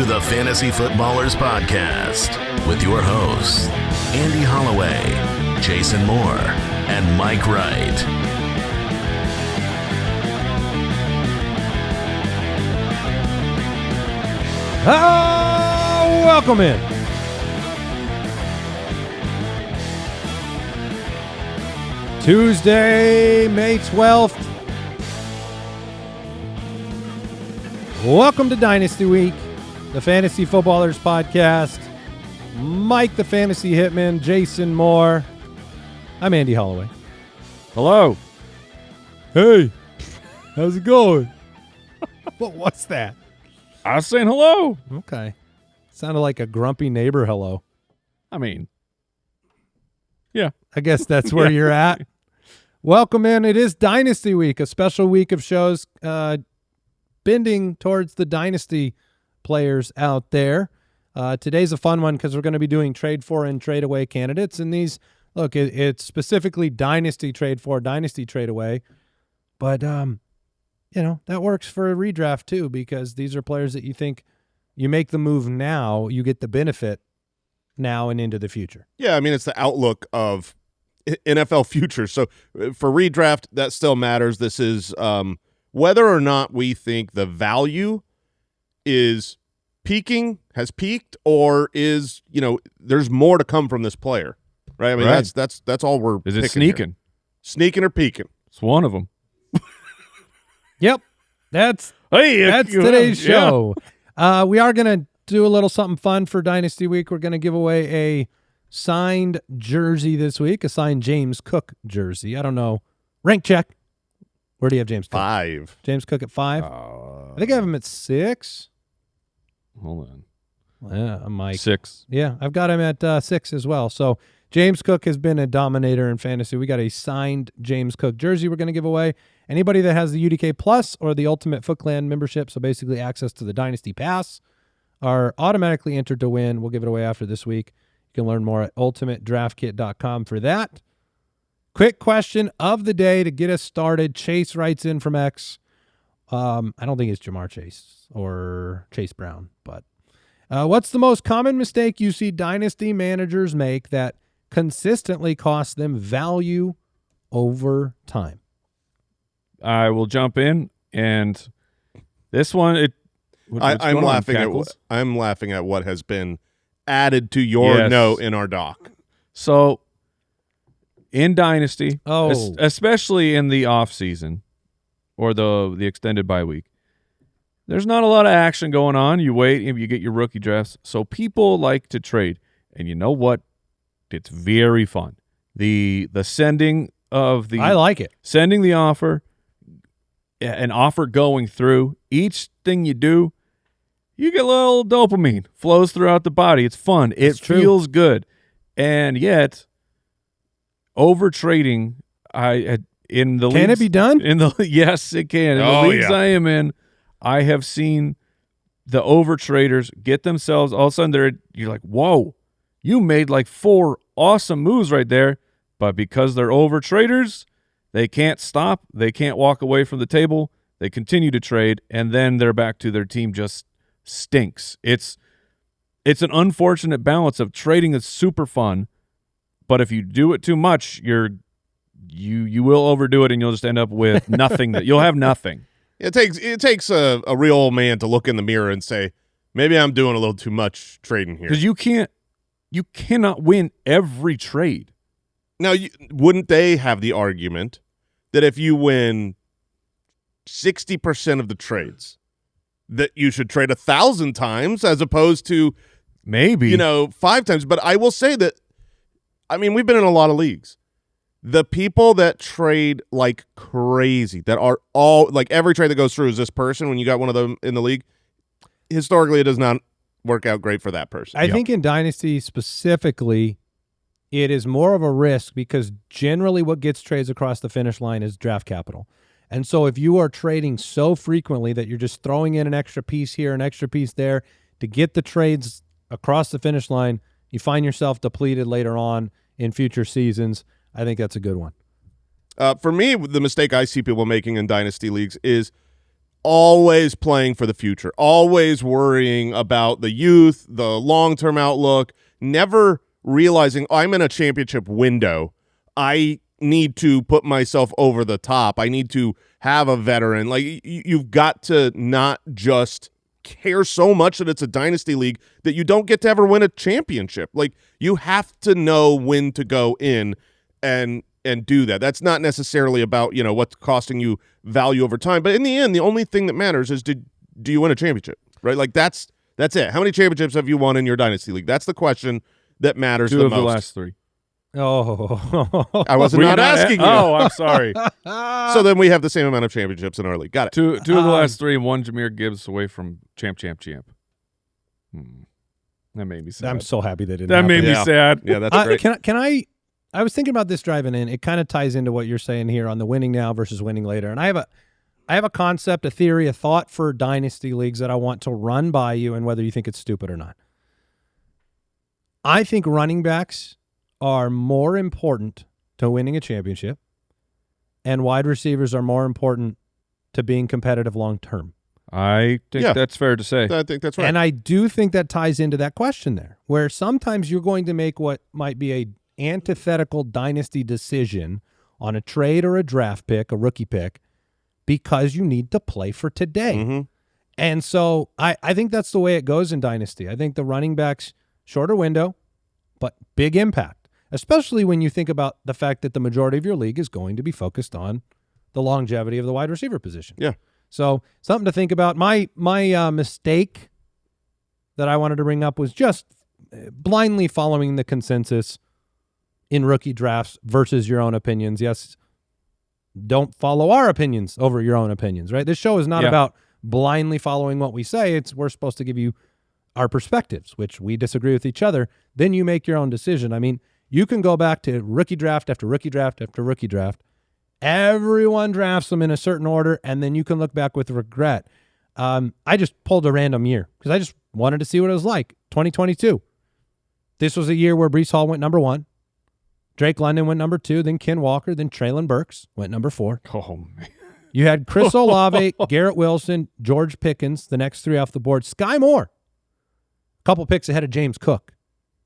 to the Fantasy Footballers Podcast with your hosts, Andy Holloway, Jason Moore, and Mike Wright. Welcome in. Tuesday, May 12th. Welcome to Dynasty Week, the Fantasy Footballers Podcast. Mike, the Fantasy Hitman, Jason Moore. I'm Andy Holloway. Hello. Hey, how's it going? What was that? I was saying hello. Okay. Sounded like a grumpy neighbor hello. I mean, yeah. I guess that's where you're at. Welcome in. It is Dynasty Week, a special week of shows bending towards the Dynasty players out there. Today's a fun one because we're going to be doing trade for and trade away candidates. And these, look, it's specifically Dynasty trade for, Dynasty trade away. But, that works for a redraft too, because these are players that you think you make the move now, you get the benefit now and into the future. Yeah, I mean, it's the outlook of NFL future. So for redraft, that still matters. This is whether or not we think the value is has peaked, or is, there's more to come from this player, right? I mean, right. that's all we're Is it sneaking sneaking? Sneaking or peaking? It's one of them. Yep. That's today's show. We are going to do a little something fun for Dynasty Week. We're going to give away a signed jersey this week, a signed James Cook jersey. I don't know. Rank check. Where do you have James Cook? 5. James Cook at 5. I think I have him at 6. Hold on. Yeah, I'm Mike. 6. Yeah, I've got him at 6 as well. So James Cook has been a dominator in fantasy. We got a signed James Cook jersey we're going to give away. Anybody that has the UDK Plus or the Ultimate Foot Clan membership, so basically access to the Dynasty Pass, are automatically entered to win. We'll give it away after this week. You can learn more at ultimatedraftkit.com for that. Quick question of the day to get us started. Chase writes in from X. I don't think it's Jamar Chase or Chase Brown, but what's the most common mistake you see Dynasty managers make that consistently costs them value over time? I will jump in, and this one, I'm laughing at what has been added to your note in our doc. So in Dynasty, especially in the off season or the extended bye week, there's not a lot of action going on. You wait and you get your rookie drafts. So people like to trade, and you know what? It's very fun. The sending of the I like it. Sending the offer, an offer going through. Each thing you do, you get a little dopamine flows throughout the body. It's fun. It feels good, and yet over trading. In the can leagues, it be done? Yes, it can. In the leagues I am in, I have seen the over traders get themselves all of a sudden. You're like, whoa, you made like 4 awesome moves right there, but because they're over traders, they can't stop. They can't walk away from the table. They continue to trade, and then they're back to their team just stinks. It's an unfortunate balance of trading is super fun, but if you do it too much, you will overdo it, and you'll just end up with nothing. You'll have nothing. It takes a real old man to look in the mirror and say, maybe I'm doing a little too much trading here. Because you cannot win every trade. Now, wouldn't they have the argument that if you win 60% of the trades, that you should trade 1,000 times as opposed to maybe 5 times? But I will say that, I mean, we've been in a lot of leagues. The people that trade like crazy, that are all like every trade that goes through is this person. When you got one of them in the league, historically, it does not work out great for that person. I think in Dynasty specifically, it is more of a risk because generally what gets trades across the finish line is draft capital. And so if you are trading so frequently that you're just throwing in an extra piece here, an extra piece there to get the trades across the finish line, you find yourself depleted later on in future seasons. I think that's a good one. For me, the mistake I see people making in Dynasty leagues is always playing for the future, always worrying about the youth, the long-term outlook, never realizing, I'm in a championship window. I need to put myself over the top. I need to have a veteran. Like, you've got to not just care so much that it's a dynasty league that you don't get to ever win a championship. Like, you have to know when to go in and do that. That's not necessarily about, what's costing you value over time. But in the end, the only thing that matters is do you win a championship, right? Like, that's it. How many championships have you won in your dynasty league? That's the question that matters the most. 2 of the last 3. Oh. I was not asking you. Oh, I'm sorry. So then we have the same amount of championships in our league. Got it. Two of the last 3, and 1 Jahmyr Gibbs away from champ. That made me sad. I'm so happy they didn't. That made me sad. Yeah, that's great. Can I was thinking about this driving in. It kind of ties into what you're saying here on the winning now versus winning later. And I have a concept, a theory, a thought for dynasty leagues that I want to run by you and whether you think it's stupid or not. I think running backs are more important to winning a championship, and wide receivers are more important to being competitive long term. I think that's fair to say. I think that's right. And I do think that ties into that question there, where sometimes you're going to make what might be a antithetical dynasty decision on a trade or a draft pick, a rookie pick, because you need to play for today. Mm-hmm. And so I think that's the way it goes in dynasty. I think the running backs, shorter window, but big impact, especially when you think about the fact that the majority of your league is going to be focused on the longevity of the wide receiver position. Yeah. So something to think about. My mistake that I wanted to bring up was just blindly following the consensus in rookie drafts versus your own opinions. Yes, don't follow our opinions over your own opinions, right? This show is not about blindly following what we say. We're supposed to give you our perspectives, which we disagree with each other. Then you make your own decision. I mean, you can go back to rookie draft after rookie draft after rookie draft. Everyone drafts them in a certain order, and then you can look back with regret. I just pulled a random year because I just wanted to see what it was like. 2022. This was a year where Breece Hall went number 1. Drake London went number 2, then Ken Walker, then Traylon Burks went number 4. Oh, man. You had Chris Olave, Garrett Wilson, George Pickens, the next 3 off the board. Sky Moore, a couple picks ahead of James Cook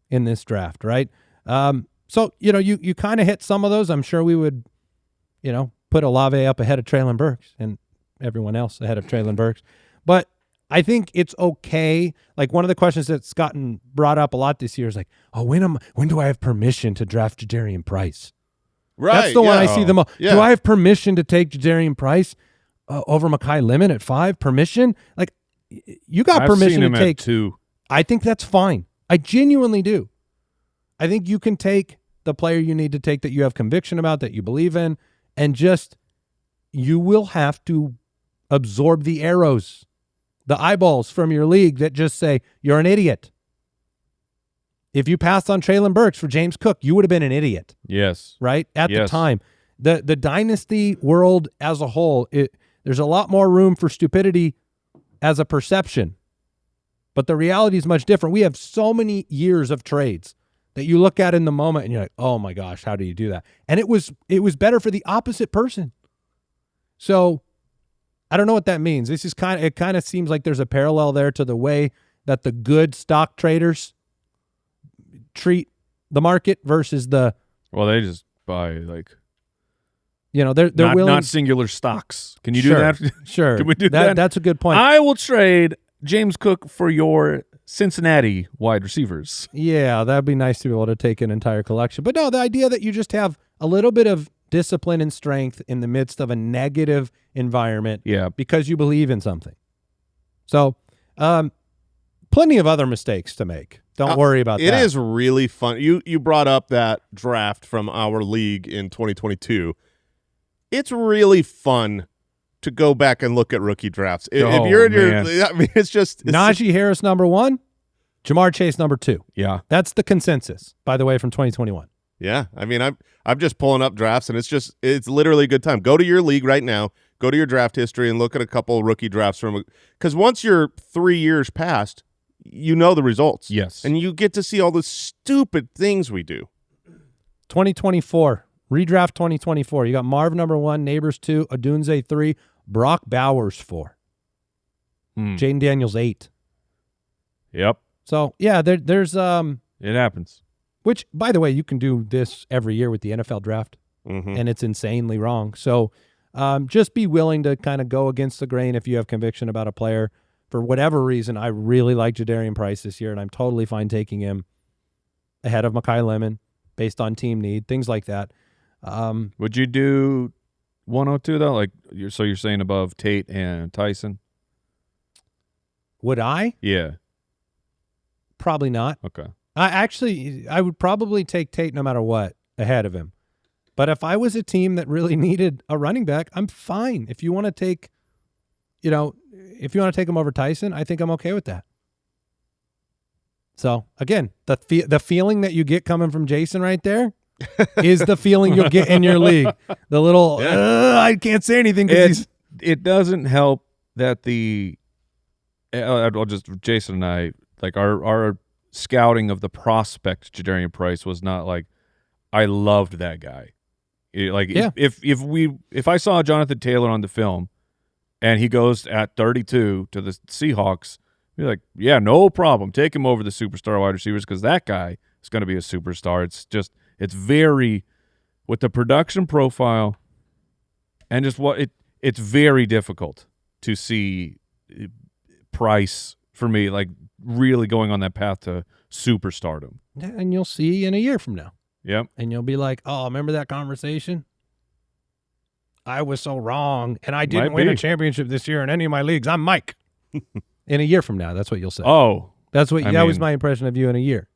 in this draft, right? So, you kind of hit some of those. I'm sure we would, put Olave up ahead of Traylon Burks and everyone else ahead of Traylon Burks. But I think it's okay. Like, one of the questions that's gotten brought up a lot this year is like, oh, when do I have permission to draft Jadarian Price? Right. That's the one I see the most. Yeah. Do I have permission to take Jadarian Price over Mekhi Lemon at 5? Permission? Like, you got permission to take 2. I think that's fine. I genuinely do. I think you can take the player you need to take that you have conviction about, that you believe in, and just, you will have to absorb the arrows, the eyeballs from your league that just say, you're an idiot. If you passed on Traylon Burks for James Cook, you would have been an idiot. Yes. Right? At the time. The dynasty world as a whole, there's a lot more room for stupidity as a perception. But the reality is much different. We have so many years of trades that you look at in the moment and you're like, oh my gosh, how do you do that? And it was better for the opposite person. So I don't know what that means. It kind of seems like there's a parallel there to the way that the good stock traders treat the market versus they just buy like, they're willing, not singular stocks. Can you do that? Sure. Can we do that? That's a good point. I will trade James Cook for your Cincinnati wide receivers. Yeah, that'd be nice to be able to take an entire collection. But no, the idea that you just have a little bit of discipline and strength in the midst of a negative environment because you believe in something. So, plenty of other mistakes to make. Don't worry about that. It is really fun. You brought up that draft from our league in 2022. It's really fun to go back and look at rookie drafts. If you're in it's Najee Harris number 1, Jamar Chase number 2. Yeah. That's the consensus, by the way, from 2021. Yeah. I mean, I'm just pulling up drafts, and it's literally a good time. Go to your league right now, go to your draft history and look at a couple rookie drafts because once you're 3 years past, you know the results. Yes. And you get to see all the stupid things we do. 2024, redraft 2024. You got Marv number 1, Neighbors 2, Odunze 3, Brock Bowers 4. Jaden Daniels 8. Yep. So, yeah, there's It happens. which, by the way, you can do this every year with the NFL draft, and it's insanely wrong. So just be willing to kind of go against the grain if you have conviction about a player. For whatever reason, I really like Jadarian Price this year, and I'm totally fine taking him ahead of Mekhi Lemon based on team need, things like that. Would you do 102 though? Like you're saying above Tate and Tyson? Would I? Yeah. Probably not. Okay. I would probably take Tate no matter what ahead of him. But if I was a team that really needed a running back, I'm fine. If you want to take, if you want to take him over Tyson, I think I'm okay with that. So again, the feeling that you get coming from Jason right there is the feeling you'll get in your league. The little I can't say anything because it doesn't help that Jason and I, like our scouting of the prospect Jadarian Price was not like I loved that guy. If I saw Jonathan Taylor on the film and he goes at 32 to the Seahawks, be like, yeah, no problem. Take him over the superstar wide receivers because that guy is going to be a superstar. It's very with the production profile and just it's very difficult to see Price for me like really going on that path to superstardom. Yeah, and you'll see in a year from now. Yep. And you'll be like, oh, remember that conversation? I was so wrong, and I didn't win a championship this year in any of my leagues. I'm Mike. In a year from now, that's what you'll say. Oh. That was my impression of you in a year.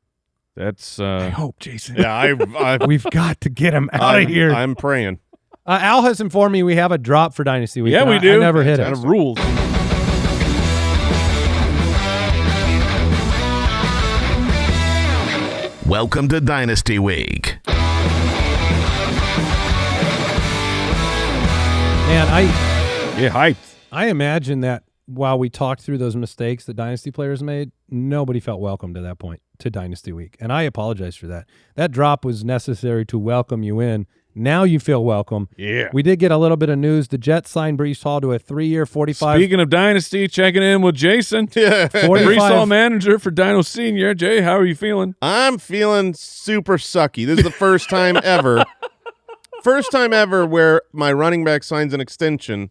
That's I hope, Jason. Yeah, we've got to get him out of here. I'm praying. Al has informed me we have a drop for Dynasty Week. Yeah, we do. I never hit it. Kind of rules. Welcome to Dynasty Week. Man, hyped. I imagine that while we talked through those mistakes that Dynasty players made, nobody felt welcome to that point, to Dynasty Week. And I apologize for that. That drop was necessary to welcome you in. Now you feel welcome. Yeah. We did get a little bit of news. The Jets signed Breece Hall to a 3-year, $45. Speaking of Dynasty, checking in with Jason. Yeah. Breece Hall manager for Dino Senior. Jay, how are you feeling? I'm feeling super sucky. This is the first time ever. First time ever where my running back signs an extension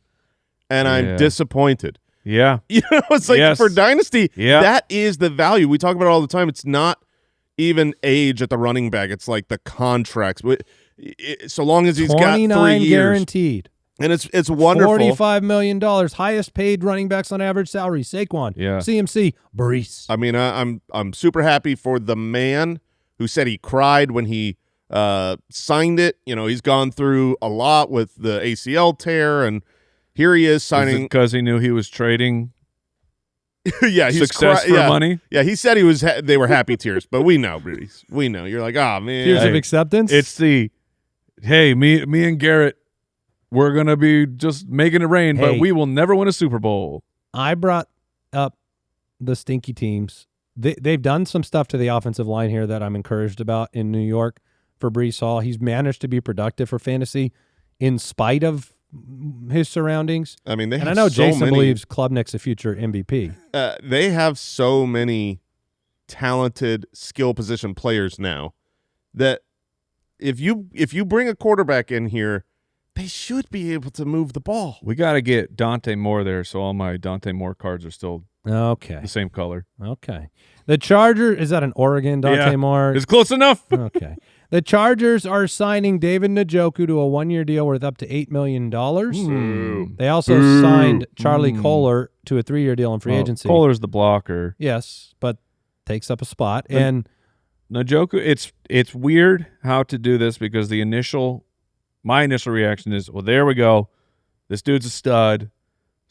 and I'm disappointed. Yeah. It's like for Dynasty, that is the value. We talk about it all the time. It's not even age at the running back. It's like the contracts. So long as he's got 3 years. guaranteed. And it's wonderful. $45 million, highest paid running backs on average salary. Saquon, CMC, Breece. I mean, I'm super happy for the man who said he cried when he signed it. He's gone through a lot with the ACL tear, and here he is signing because he knew he was trading. Yeah, success for money. Yeah, he said he was. They were happy tears, but we know, Breece. We know. You're like, oh man, tears of acceptance. It's the hey, me and Garrett, we're gonna be just making it rain, but we will never win a Super Bowl. I brought up the stinky teams. They've done some stuff to the offensive line here that I'm encouraged about in New York for Breece Hall. He's managed to be productive for fantasy in spite of his surroundings. I mean, I know Jason believes Klubnik's a future MVP. They have so many talented skill position players now that if you bring a quarterback in here, they should be able to move the ball. We got to get Dante Moore there, so all my Dante Moore cards are still the same color. Okay. The Charger, is that an Oregon Dante Moore? It's close enough. Okay. The Chargers are signing David Njoku to a 1-year deal worth up to $8 million. They also signed Charlie Kolar to a 3-year deal in free agency. Kolar's the blocker. Yes, but takes up a spot. And Njoku, it's weird how to do this because my initial reaction is, well, there we go. This dude's a stud.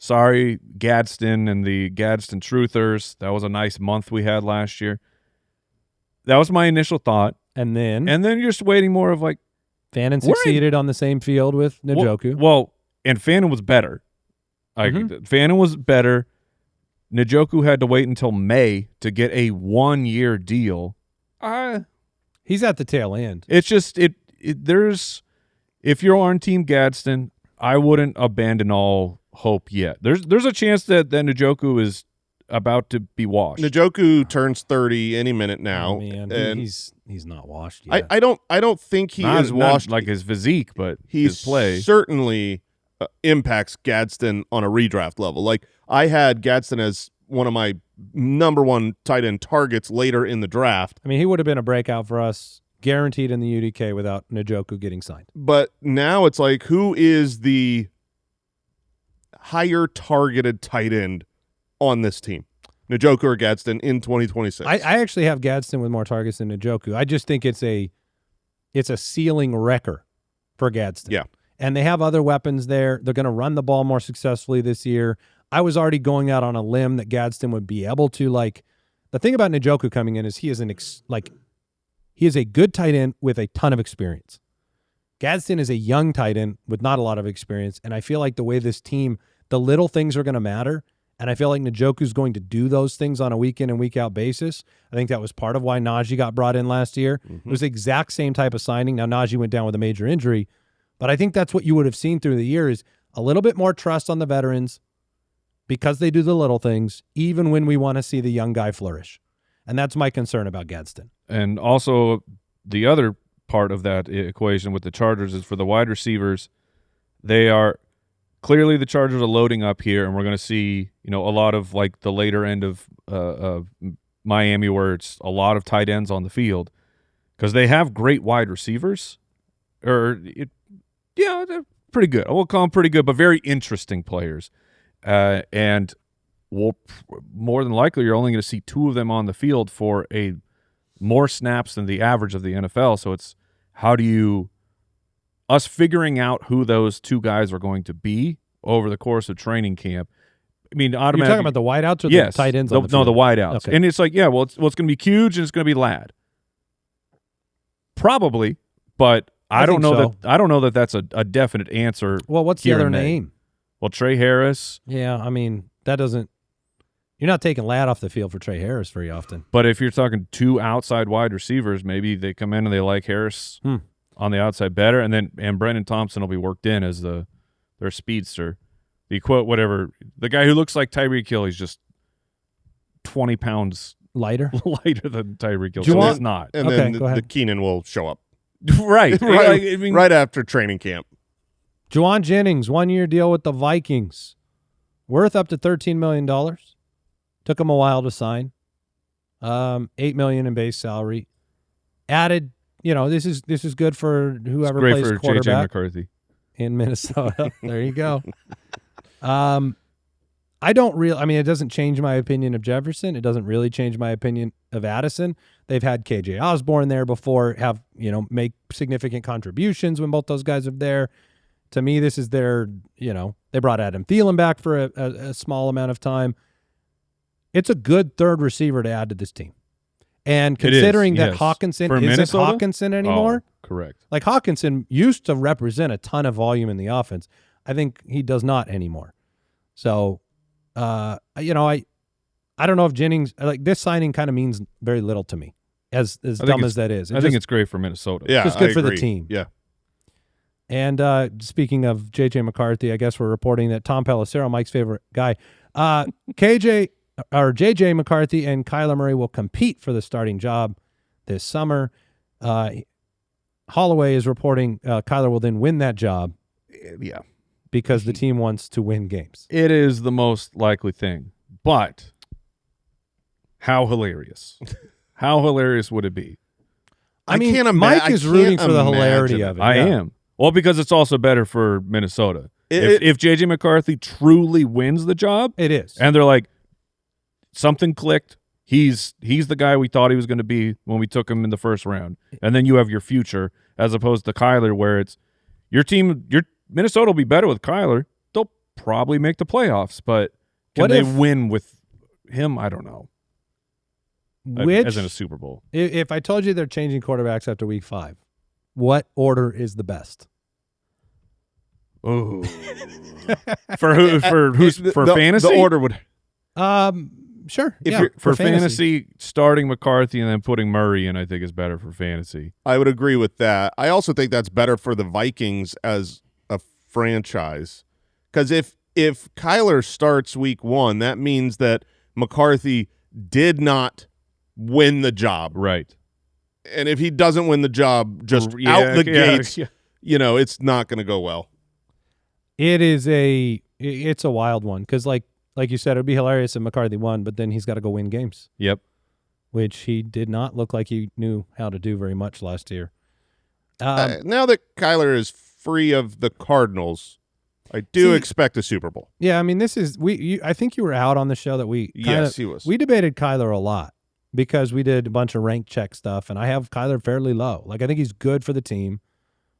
Sorry, Gadsden and the Gadsden Truthers. That was a nice month we had last year. That was my initial thought. And then you're just waiting more of like Fannin succeeded on the same field with Njoku. Well, and Fannin was better. Fannin was better. Njoku had to wait until May to get a 1-year deal. He's at the tail end. It's just there's if you're on Team Gadsden, I wouldn't abandon all hope yet. There's a chance that Njoku is about to be washed. Njoku turns 30 any minute now. Oh, man, and he's not washed yet. I don't think he is washed. Not like his physique, but his play certainly impacts Gadsden on a redraft level. Like, I had Gadsden as one of my number one tight end targets later in the draft. I mean, he would have been a breakout for us, guaranteed in the UDK without Njoku getting signed. But now it's like, who is the higher targeted tight end on this team? Njoku or Gadsden in 2026? I actually have Gadsden with more targets than Njoku. I just think it's a ceiling wrecker for Gadsden. Yeah. And they have other weapons there. They're going to run the ball more successfully this year. I was already going out on a limb that Gadsden would be able to, like, the thing about Njoku coming in is he is he is a good tight end with a ton of experience. Gadsden is a young tight end with not a lot of experience, and I feel like the way this team, the little things are going to matter, and I feel like Njoku's going to do those things on a week-in and week-out basis. I think that was part of why Najee got brought in last year. It was the exact same type of signing. Now, Najee went down with a major injury, but I think that's what you would have seen through the year is a little bit more trust on the veterans because they do the little things, even when we want to see the young guy flourish. And that's my concern about Gadsden. And also the other part of that equation with the Chargers is for the wide receivers, they are clearly the Chargers are loading up here, and we're going to see, a lot of like the later end of Miami where it's a lot of tight ends on the field because they have great wide receivers. They're pretty good. I will call them pretty good, but very interesting players. And more than likely, you're only going to see two of them on the field for more snaps than the average of the NFL. So it's us figuring out who those two guys are going to be over the course of training camp. I mean, automatically. You're talking about the wideouts or the tight ends? No, the wideouts. Okay. And it's like, it's going to be huge and it's going to be Ladd. Probably, but I don't know that that's a definite answer. Well, what's the other name? Well, Trey Harris. Yeah, I mean, that doesn't – you're not taking Ladd off the field for Trey Harris very often. But if you're talking two outside wide receivers, maybe they come in and they like Harris on the outside better, and Brendan Thompson will be worked in as their speedster. The guy who looks like Tyreek Hill, he's just 20 pounds lighter than Tyreek Hill. So he's not. And then the Keenan will show up. Right. Right after training camp. Juwan Jennings, 1-year deal with the Vikings. Worth up to $13 million. Took him a while to sign. $8 million in base salary. Added, this is good for whoever plays for quarterback. J.J. McCarthy In Minnesota. There you go. It doesn't change my opinion of Jefferson. It doesn't really change my opinion of Addison. They've had KJ Osborne there before, make significant contributions when both those guys are there. To me, this is their, they brought Adam Thielen back for a small amount of time. It's a good third receiver to add to this team. And considering that Hawkinson isn't Hawkinson anymore. Oh, correct. Like Hawkinson used to represent a ton of volume in the offense. I think he does not anymore. So, I don't know if Jennings, this signing kind of means very little to me, as dumb as that is. I think it's great for Minnesota. Yeah, it's good for the team. Yeah. And speaking of J.J. McCarthy, I guess we're reporting that Tom Pelissero, Mike's favorite guy, J.J. McCarthy and Kyler Murray will compete for the starting job this summer. Holloway is reporting Kyler will then win that job. Yeah. Because the team wants to win games. It is the most likely thing. But how hilarious. How hilarious would it be? Mike is rooting for the hilarity of it. I am. Well, because it's also better for Minnesota. If J.J. McCarthy truly wins the job, it is. And they're like, something clicked. He's the guy we thought he was going to be when we took him in the first round. And then you have your future, as opposed to Kyler, where it's your team. Minnesota will be better with Kyler. They'll probably make the playoffs, but can they win with him? I don't know. As in a Super Bowl. If I told you they're changing quarterbacks after week 5, what order is the best? Oh, for fantasy? The order would. Sure. For fantasy, starting McCarthy and then putting Murray in, I think is better for fantasy. I would agree with that. I also think that's better for the Vikings as a franchise, because if if Kyler starts week 1, that means that McCarthy did not win the job. Right. And if he doesn't win the job just out the gates, it's not going to go well. It's a wild one because, like you said, it would be hilarious if McCarthy won, but then he's got to go win games. Yep. Which he did not look like he knew how to do very much last year. Now that Kyler is free of the Cardinals, I do expect a Super Bowl. Yeah, I mean, this is I think you were out on the show that he was. We debated Kyler a lot because we did a bunch of rank check stuff, and I have Kyler fairly low. Like, I think he's good for the team,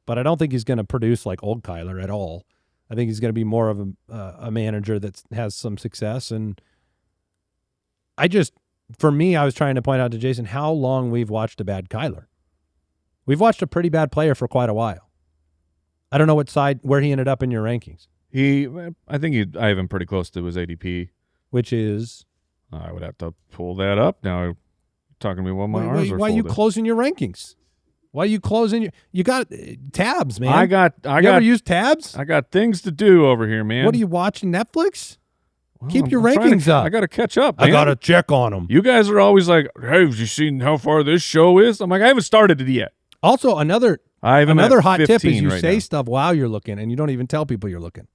but I don't think he's going to produce like old Kyler at all. I think he's going to be more of a manager that has some success, and for me, I was trying to point out to Jason how long we've watched a bad Kyler. We've watched a pretty bad player for quite a while. I don't know where he ended up in your rankings. I think I have him pretty close to his ADP. Which is? I would have to pull that up now. You're talking to me while my arms are Why are you folded. closing your rankings? Why are you closing you got tabs, man. I got ever use tabs? I got things to do over here, man. What are you watching, Netflix? Well, Keep your I'm rankings up. I got to catch up, man. I got to check on them. You guys are always like, hey, have you seen how far this show is? I'm like, I haven't started it yet. Also, another hot tip is you say stuff while you're looking, and you don't even tell people you're looking.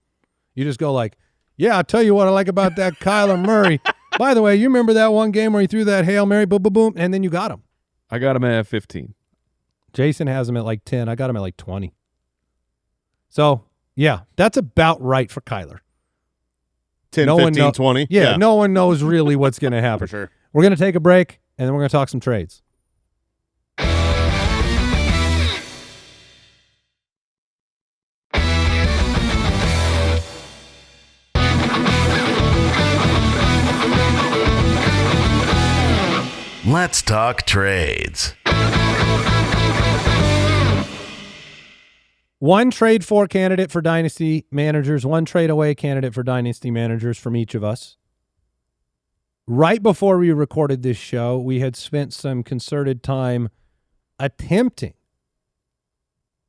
You just go like, yeah, I'll tell you what I like about that Kyler Murray. By the way, you remember that one game where he threw that Hail Mary, boom, boom, boom, and then you got him. I got him at 15. Jason has him at like 10. I got him at like 20. So, yeah, that's about right for Kyler. 10, 15, 20. Yeah, no one knows really what's going to happen. For sure. We're going to take a break, and then we're going to talk some trades. Let's talk trades. One trade for candidate for Dynasty managers, one trade away candidate for Dynasty managers from each of us. Right before we recorded this show, we had spent some concerted time attempting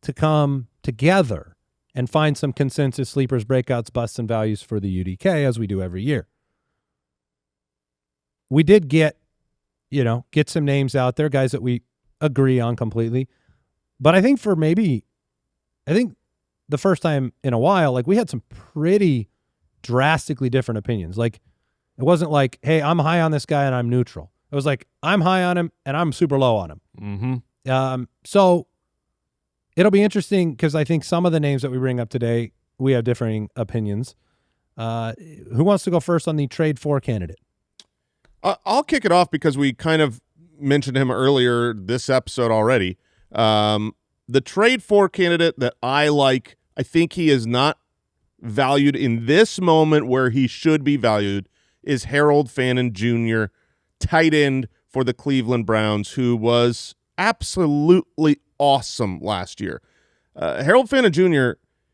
to come together and find some consensus sleepers, breakouts, busts, and values for the UDK as we do every year. We did get some names out there, guys that we agree on completely. But I think the first time in a while, like, we had some pretty drastically different opinions. Like, it wasn't like, hey, I'm high on this guy and I'm neutral. It was like, I'm high on him and I'm super low on him. Mm-hmm. So it'll be interesting because I think some of the names that we bring up today, we have differing opinions. Who wants to go first on the trade for candidate? I'll kick it off because we kind of mentioned him earlier this episode already. The trade for candidate that I like, I think he is not valued in this moment where he should be valued, is Harold Fannin Jr., tight end for the Cleveland Browns, who was absolutely awesome last year. Harold Fannin Jr.,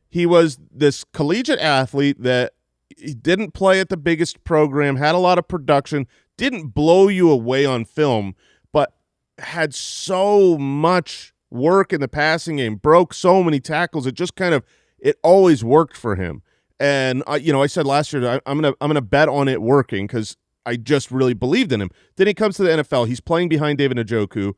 he was this collegiate athlete that he didn't play at the biggest program, had a lot of production, didn't blow you away on film, but had so much work in the passing game, broke so many tackles. It just it always worked for him. And I said last year I'm gonna bet on it working because I just really believed in him. Then he comes to the NFL. He's playing behind David Njoku,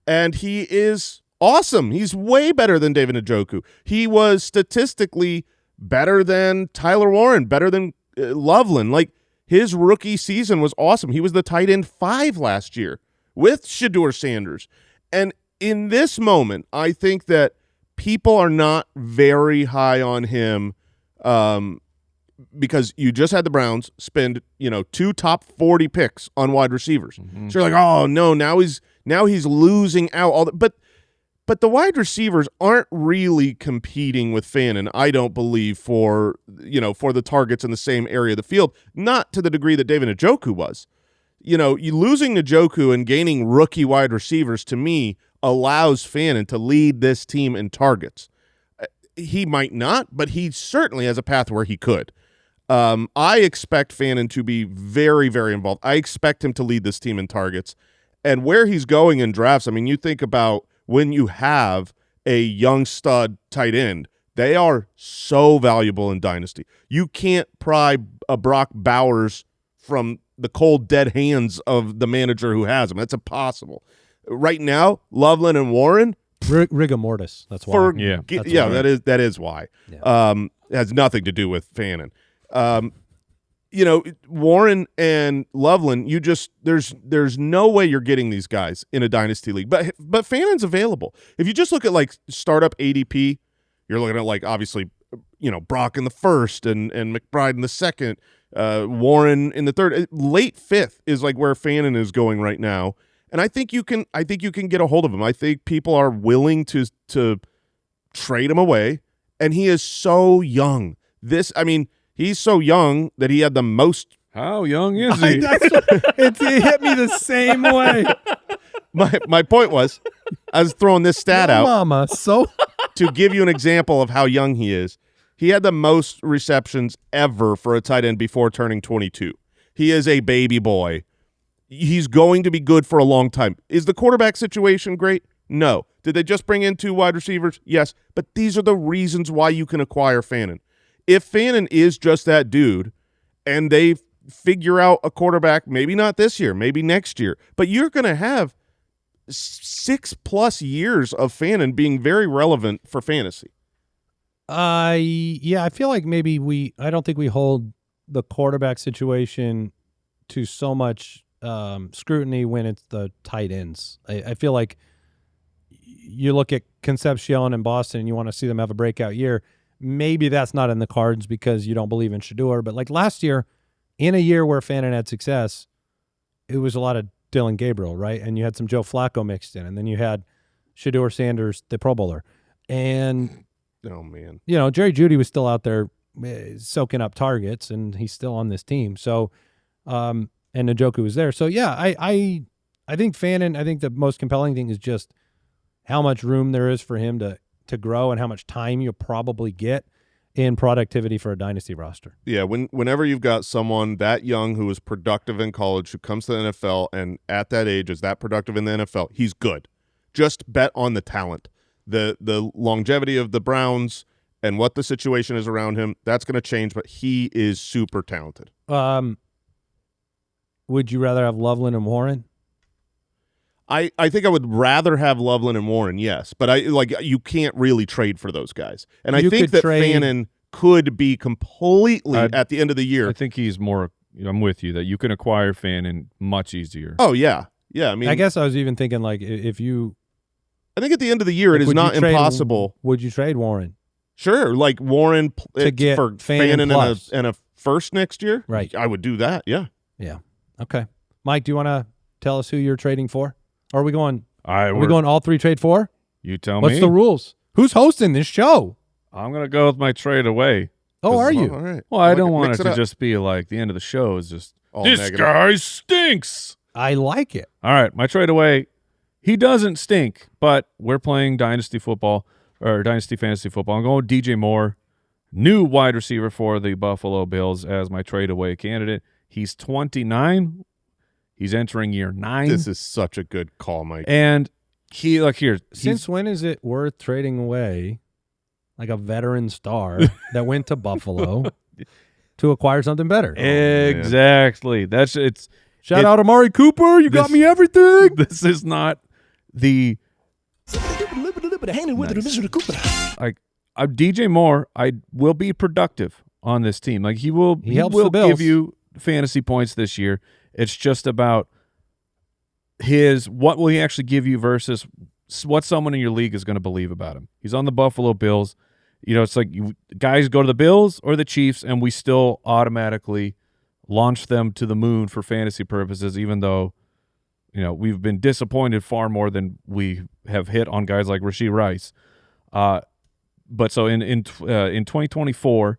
and he is awesome. He's way better than David Njoku. He was statistically better than Tyler Warren, better than Loveland. Like, his rookie season was awesome. He was the tight end 5 last year with Shedeur Sanders. And in this moment, I think that people are not very high on him because you just had the Browns spend, 2 top 40 picks on wide receivers. Mm-hmm. So you're like, oh no, now he's losing out but the wide receivers aren't really competing with Fannin, I don't believe, for the targets in the same area of the field, not to the degree that David Njoku was. You losing Njoku and gaining rookie wide receivers, to me, allows Fannin to lead this team in targets. He might not, but he certainly has a path where he could. I expect Fannin to be very, very involved. I expect him to lead this team in targets. And where he's going in drafts, I mean, you think about when you have a young stud tight end They are so valuable in Dynasty. You can't pry a Brock Bowers from the cold, dead hands of the manager who has him. That's impossible. Right now, Loveland and Warren, rigor mortis. That's why. That is why. Yeah. It has nothing to do with Fannin. Warren and Loveland, there's no way you're getting these guys in a dynasty league. But Fannin's available. If you just look at like startup ADP, you're looking at like obviously, Brock in the first and McBride in the second, Warren in the third. Late fifth is like where Fannin is going right now. And I think you can get a hold of him. I think people are willing to trade him away. And he is so young. He's so young that he had the most. How young is he? It hit me the same way. My point was, I was throwing this stat out to give you an example of how young he is. He had the most receptions ever for a tight end before turning 22. He is a baby boy. He's going to be good for a long time. Is the quarterback situation great? No. Did they just bring in 2 wide receivers? Yes. But these are the reasons why you can acquire Fannin. If Fannin is just that dude and they figure out a quarterback, maybe not this year, maybe next year, but you're going to have 6+ years of Fannin being very relevant for fantasy. I feel like maybe I don't think we hold the quarterback situation to so much scrutiny when it's the tight ends. I feel like you look at Concepcion in Boston and you want to see them have a breakout year. Maybe that's not in the cards because you don't believe in Shador. But like last year, in a year where Fannin had success, it was a lot of Dylan Gabriel, right? And you had some Joe Flacco mixed in. And then you had Shador Sanders, the Pro Bowler. And, oh man, Jerry Jeudy was still out there soaking up targets, and he's still on this team. So, and Njoku was there. So, yeah, I think Fannin, I think the most compelling thing is just how much room there is for him to grow and how much time you'll probably get in productivity for a dynasty roster. Yeah, whenever you've got someone that young who was productive in college who comes to the NFL and at that age is that productive in the NFL, he's good. Just bet on the talent. The longevity of the Browns and what the situation is around him, that's going to change, but he is super talented. Would you rather have Loveland and Warren? I think I would rather have Loveland and Warren, yes, but you can't really trade for those guys. And I think that Fannin could be completely at the end of the year. I think he's more I'm with you that you can acquire Fannin much easier. Oh yeah. Yeah, I guess I was even thinking like if you I think at the end of the year it is not impossible. Would you trade Warren? Sure, like Warren to get for Fannin and a first next year? Right. I would do that, yeah. Yeah. Okay. Mike, do you want to tell us who you're trading for? Or are we going all 3 trade for? You tell me. What's the rules? Who's hosting this show? I'm going to go with my trade away. Oh, are you? All right. Well, I don't want it to just be like the end of the show is just, this negative. Guy stinks. I like it. All right, my trade away, he doesn't stink, but we're playing Dynasty football or Dynasty fantasy football. I'm going with DJ Moore, new wide receiver for the Buffalo Bills as my trade away candidate. He's 29. He's entering year 9. This is such a good call, Mike. And since when is it worth trading away like a veteran star that went to Buffalo to acquire something better? Exactly. Shout out Amari Cooper. You got me everything. This is not the like DJ Moore. I will be productive on this team. Like he will give you fantasy points this year. It's just about what will he actually give you versus what someone in your league is going to believe about him. He's on the Buffalo Bills. It's like guys go to the Bills or the Chiefs, and we still automatically launch them to the moon for fantasy purposes, even though, we've been disappointed far more than we have hit on guys like Rashee Rice. But so in 2024,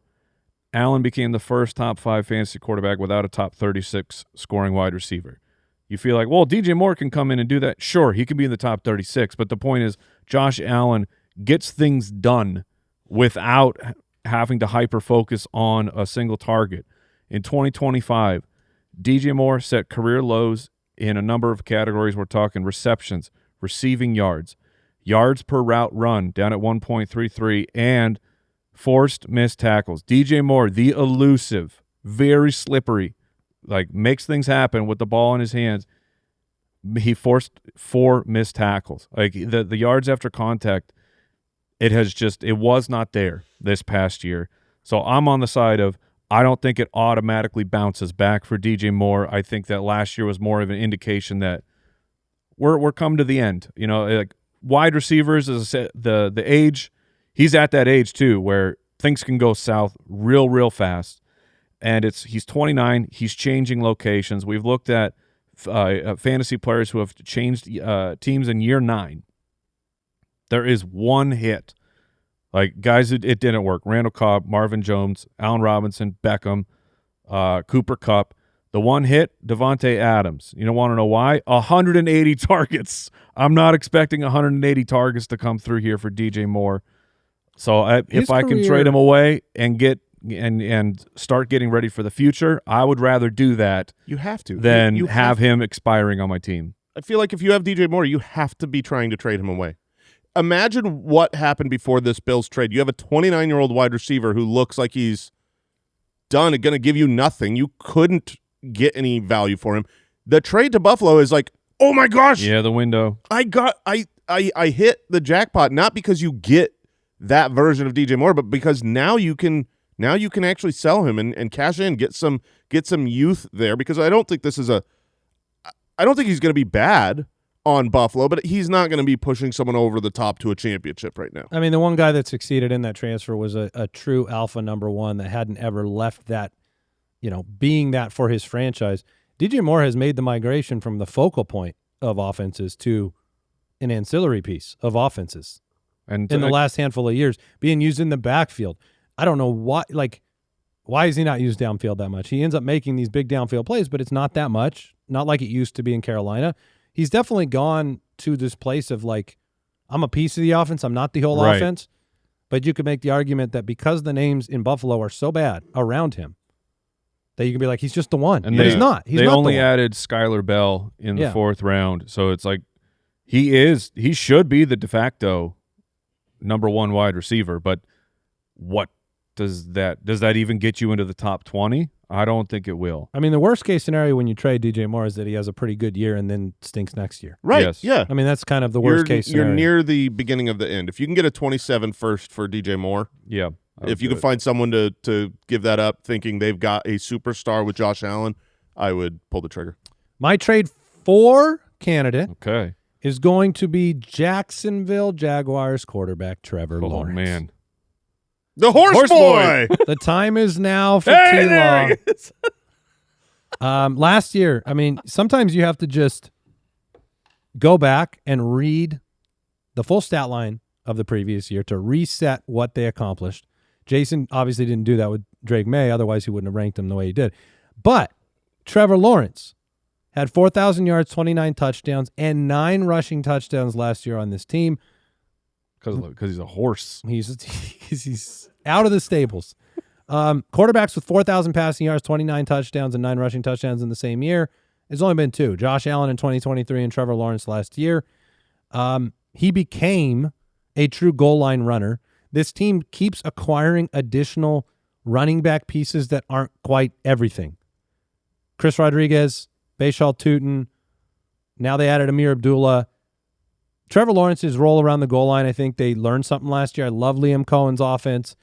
Allen became the first top 5 fantasy quarterback without a top 36 scoring wide receiver. You feel like, well, DJ Moore can come in and do that. Sure, he can be in the top 36, but the point is Josh Allen gets things done without having to hyper-focus on a single target. In 2025, DJ Moore set career lows in a number of categories. We're talking receptions, receiving yards, yards per route run down at 1.33, and forced missed tackles. DJ Moore, the elusive, very slippery, like makes things happen with the ball in his hands. He forced 4 missed tackles. Like the yards after contact, it was not there this past year. So I'm on the side of I don't think it automatically bounces back for DJ Moore. I think that last year was more of an indication that we're come to the end. You know, like wide receivers, as I said, the age, he's at that age too where things can go south real fast. And he's 29. He's changing locations. We've looked at fantasy players who have changed teams in year 9. There is one hit. Like, guys, it didn't work. Randall Cobb, Marvin Jones, Allen Robinson, Beckham, Cooper Kupp. The one hit, Davante Adams. You don't want to know why? 180 targets. I'm not expecting 180 targets to come through here for DJ Moore. So if I can trade him away and get and start getting ready for the future, I would rather do that. You have to. Than have him expiring on my team. I feel like if you have DJ Moore, you have to be trying to trade him away. Imagine what happened before this Bills trade. You have a 29-year-old wide receiver who looks like he's done and going to give you nothing. You couldn't get any value for him. The trade to Buffalo is like, oh my gosh. Yeah, the window. I hit the jackpot, not because you get that version of DJ Moore, but because now you can actually sell him and cash in, get some youth there, because I don't think he's going to be bad on Buffalo, but he's not going to be pushing someone over the top to a championship right now. I mean, the one guy that succeeded in that transfer was a true alpha number 1 that hadn't ever left that, being that for his franchise. DJ Moore has made the migration from the focal point of offenses to an ancillary piece of offenses. And in the last handful of years, being used in the backfield. I don't know why is he not used downfield that much? He ends up making these big downfield plays, but it's not that much, not like it used to be in Carolina. He's definitely gone to this place of like, I'm a piece of the offense. I'm not the whole offense. But you could make the argument that because the names in Buffalo are so bad around him, that you can be like, he's just the one. And he's not. He's they not only the one. added Skylar Bell in the 4th round. So it's like he should be the de facto number 1 wide receiver. But what does that even get you into the top 20? I don't think it will. I mean, the worst case scenario when you trade DJ Moore is that he has a pretty good year and then stinks next year. Right. Yes. Yeah. I mean, that's kind of the worst case scenario. You're near the beginning of the end. If you can get a 27 first for DJ Moore, yeah. If you can find someone to give that up thinking they've got a superstar with Josh Allen, I would pull the trigger. My trade for candidate is going to be Jacksonville Jaguars quarterback Trevor Lawrence. Oh, man. The horse boy. The time is now for T-Law. Last year, I mean, sometimes you have to just go back and read the full stat line of the previous year to reset what they accomplished. Jason obviously didn't do that with Drake May, otherwise he wouldn't have ranked him the way he did. But Trevor Lawrence had 4,000 yards, 29 touchdowns, and 9 rushing touchdowns last year on this team. Because he's a horse. He's out of the stables. Quarterbacks with 4,000 passing yards, 29 touchdowns, and 9 rushing touchdowns in the same year. There's only been 2. Josh Allen in 2023 and Trevor Lawrence last year. He became a true goal line runner. This team keeps acquiring additional running back pieces that aren't quite everything. Chris Rodriguez, Bhaysul Tuten. Now they added Amir Abdullah. Trevor Lawrence's role around the goal line, I think they learned something last year. I love Liam Cohen's offense.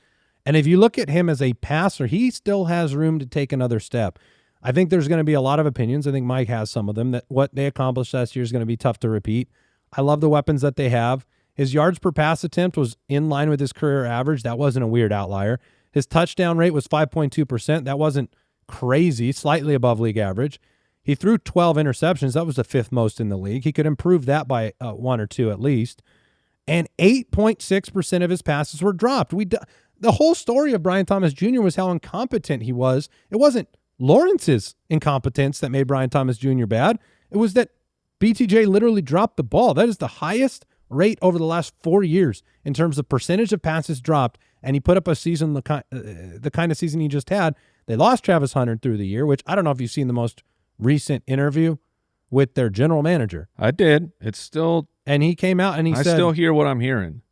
And if you look at him as a passer, he still has room to take another step. I think there's going to be a lot of opinions. I think Mike has some of them, that what they accomplished last year is going to be tough to repeat. I love the weapons that they have. His yards per pass attempt was in line with his career average. That wasn't a weird outlier. His touchdown rate was 5.2%. That wasn't crazy, slightly above league average. He threw 12 interceptions. That was the 5th most in the league. He could improve that by 1 or 2 at least. And 8.6% of his passes were dropped. The whole story of Brian Thomas Jr. was how incompetent he was. It wasn't Lawrence's incompetence that made Brian Thomas Jr. bad. It was that BTJ literally dropped the ball. That is the highest rate over the last 4 years in terms of percentage of passes dropped, and he put up a season, the kind of season he just had. They lost Travis Hunter through the year, which I don't know if you've seen the most recent interview with their general manager. I did. It's still... And he came out and he said... I still hear what I'm hearing.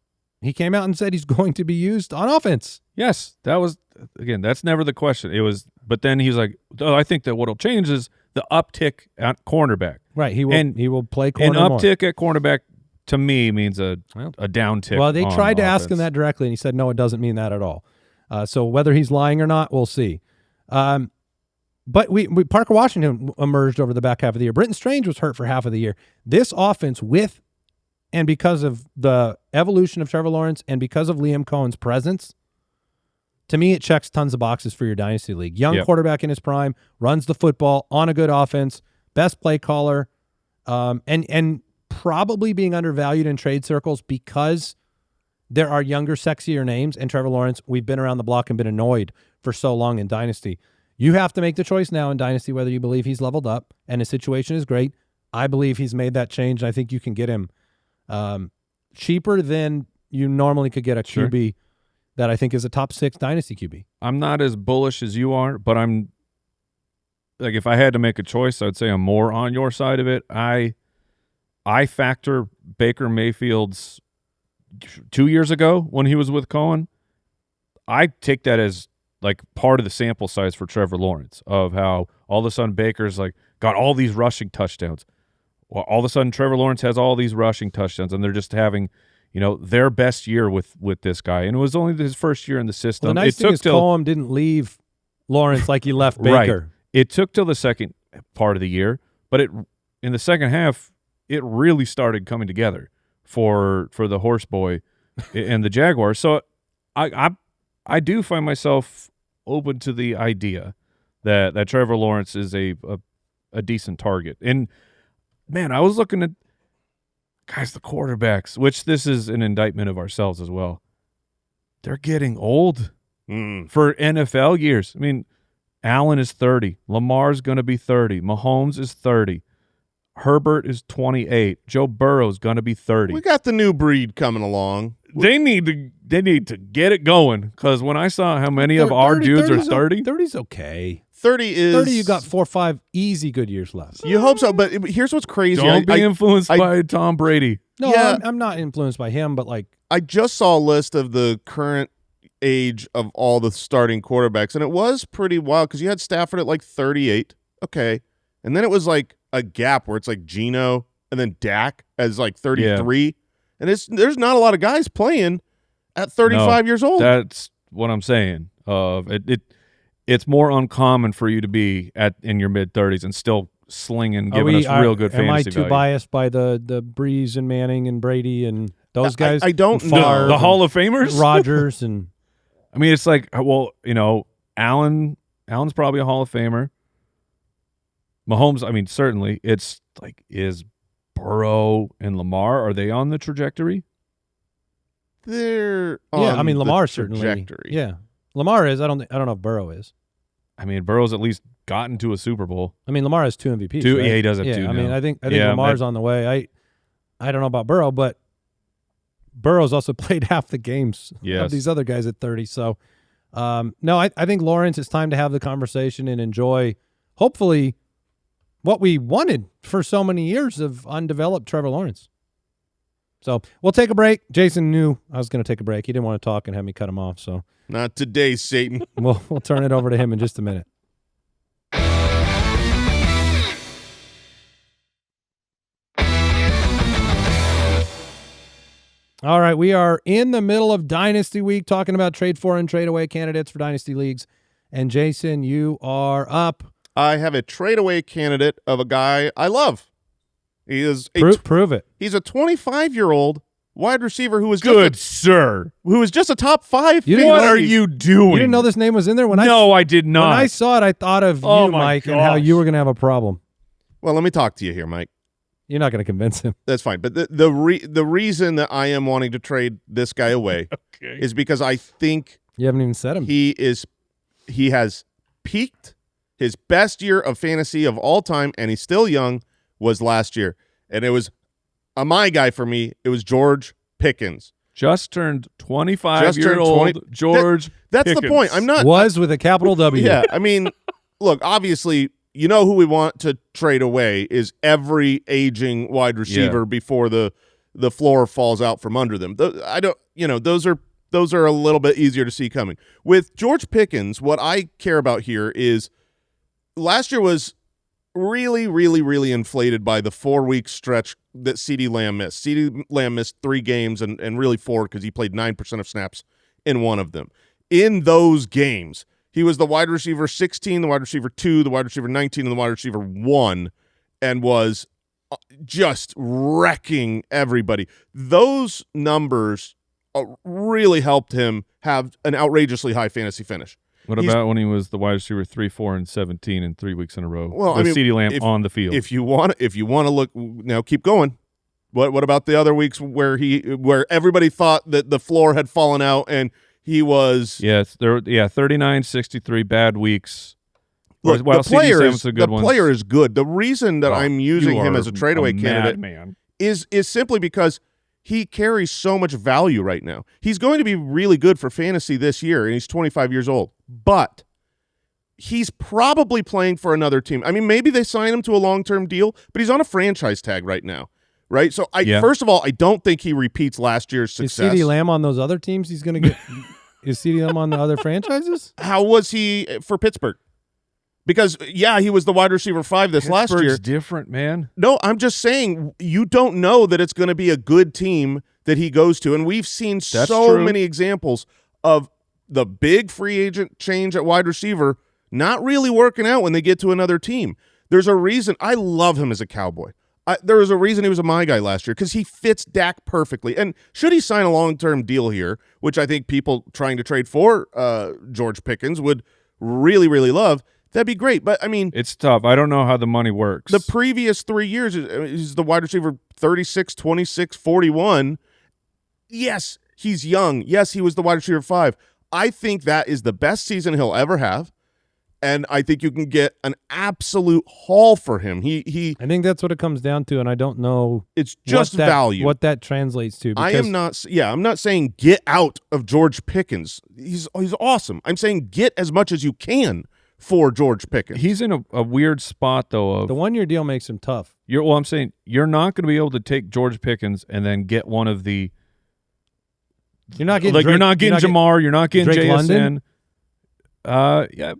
He came out and said he's going to be used on offense. Yes, that was, again, that's never the question. It was, but then he's like, oh, I think that what'll change is the uptick at cornerback. Right, he will play corner An more. uptick at cornerback to me means a downtick. Well, they tried to offense. ask him that directly, and he said, no, it doesn't mean that at all. So whether he's lying or not, we'll see. But we Parker Washington emerged over the back half of the year. Britton Strange was hurt for half of the year. This offense with and because of the evolution of Trevor Lawrence and because of Liam Cohen's presence, to me, it checks tons of boxes for your Dynasty League. Young quarterback in his prime, runs the football on a good offense, best play caller, and probably being undervalued in trade circles because there are younger, sexier names. And Trevor Lawrence, we've been around the block and been annoyed for so long in Dynasty. You have to make the choice now in Dynasty whether you believe he's leveled up and his situation is great. I believe he's made that change. I think you can get him cheaper than you normally could get a QB that I think is a top 6 Dynasty QB. I'm not as bullish as you are, but I'm like, if I had to make a choice, I'd say I'm more on your side of it. I factor Baker Mayfield's 2 years ago when he was with Cohen. I take that as like part of the sample size for Trevor Lawrence of how all of a sudden Baker's like got all these rushing touchdowns. Well, all of a sudden Trevor Lawrence has all these rushing touchdowns, and they're just having, their best year with this guy. And it was only his first year in the system. Well, the nice thing is Cohen didn't leave Lawrence like he left Baker. Right. It took till the second part of the year, but in the second half, it really started coming together for the horse boy and the Jaguars. So I do find myself open to the idea that Trevor Lawrence is a decent target. And man, I was looking at guys, the quarterbacks, which this is an indictment of ourselves as well. They're getting old for NFL years. I mean, Allen is 30. Lamar's going to be 30. Mahomes is 30. Herbert is 28. Joe Burrow's going to be 30. We got the new breed coming along. They need to get it going, because when I saw how many of our dudes are 30. 30's okay. 30 is 30, you got 4 or 5 easy good years left. You hope so, but here's what's crazy. Don't be influenced by Tom Brady. No, yeah, I'm not influenced by him, but like I just saw a list of the current age of all the starting quarterbacks, and it was pretty wild because you had Stafford at like 38. Okay. And then it was like a gap where it's like Geno and then Dak as like 33. Yeah. And there's not a lot of guys playing at 35 years old. That's what I'm saying. It's more uncommon for you to be in your mid-30s and still slinging, giving us real good fantasy value. Am I too biased by the Breeze and Manning and Brady and those guys? I don't know. The Hall of Famers? Rodgers and I mean, it's like, well, Allen's probably a Hall of Famer. Mahomes, I mean, certainly. It's like, is Burrow and Lamar, are they on the trajectory? They're on Lamar the certainly. trajectory. Yeah. Lamar is. I don't know if Burrow is. I mean, Burrow's at least gotten to a Super Bowl. I mean, Lamar has 2 MVPs. Right? Yeah, he does have 2 now. I mean, I think Lamar's on the way. I don't know about Burrow, but Burrow's also played half the games of these other guys at 30. So, no, I think Lawrence, it's time to have the conversation and enjoy, hopefully, what we wanted for so many years of undeveloped Trevor Lawrence. So we'll take a break. Jason knew I was going to take a break. He didn't want to talk and have me cut him off. So not today, Satan. We'll turn it over to him in just a minute. All right, we are in the middle of Dynasty Week talking about trade for and trade away candidates for Dynasty Leagues. And Jason, you are up. I have a trade away candidate of a guy I love. He is prove it. He's a 25-year-old wide receiver who was who was just a top 5. What are you doing? You didn't know this name was in there? I did not. When I saw it, I thought of you, Mike, and how you were going to have a problem. Well, let me talk to you here, Mike. You're not going to convince him. That's fine. But the reason that I am wanting to trade this guy away is because I think you haven't even said him. He has peaked. His best year of fantasy of all time, and he's still young, was last year. And it was my guy for me. It was George Pickens. Just turned 25-year-old George That's Pickens. the point. I'm not was with a capital W. Yeah, I mean, look, obviously, who we want to trade away is every aging wide receiver before the the floor falls out from under them. Those are a little bit easier to see coming. With George Pickens, what I care about here is last year was really, really, really inflated by the 4-week stretch that CeeDee Lamb missed. CeeDee Lamb missed 3 games and really 4 because he played 9% of snaps in one of them. In those games, he was the wide receiver 16, the wide receiver 2, the wide receiver 19, and the wide receiver 1, and was just wrecking everybody. Those numbers really helped him have an outrageously high fantasy finish. What about when he was the wide receiver 3, 4, and 17 in 3 weeks in a row? Well, with CeeDee Lamb on the field. If you want to look now, keep going. What about the other weeks where everybody thought that the floor had fallen out and he was 39, 63 bad weeks. Look, while the player is good. The reason that I'm using him as a tradeaway candidate is simply because he carries so much value right now. He's going to be really good for fantasy this year, and he's 25 years old. But he's probably playing for another team. I mean, maybe they sign him to a long-term deal, but he's on a franchise tag right now, right? So, first of all, I don't think he repeats last year's success. Is CeeDee Lamb on those other teams he's going to get? Is CeeDee Lamb on the other franchises? How was he for Pittsburgh? Because, he was the wide receiver 5 last year. Pittsburgh's different, man. No, I'm just saying you don't know that it's going to be a good team that he goes to. And we've seen many examples of the big free agent change at wide receiver not really working out when they get to another team. There's a reason. I love him as a Cowboy. There was a reason he was a my guy last year because he fits Dak perfectly. And should he sign a long-term deal here, which I think people trying to trade for George Pickens would really, really love, that'd be great. But, I mean, it's tough. I don't know how the money works. The previous 3 years, he's the wide receiver 36, 26, 41. Yes, he's young. Yes, he was the wide receiver 5. I think that is the best season he'll ever have. And I think you can get an absolute haul for him. I think that's what it comes down to, and I don't know. It's just value. What that translates to. I'm not saying get out of George Pickens. He's awesome. I'm saying get as much as you can for George Pickens. He's in a weird spot, though. The 1-year deal makes him tough. I'm saying you're not going to be able to take George Pickens and then get one of the. You're not getting Jamar. You're not getting Drake JSN. London?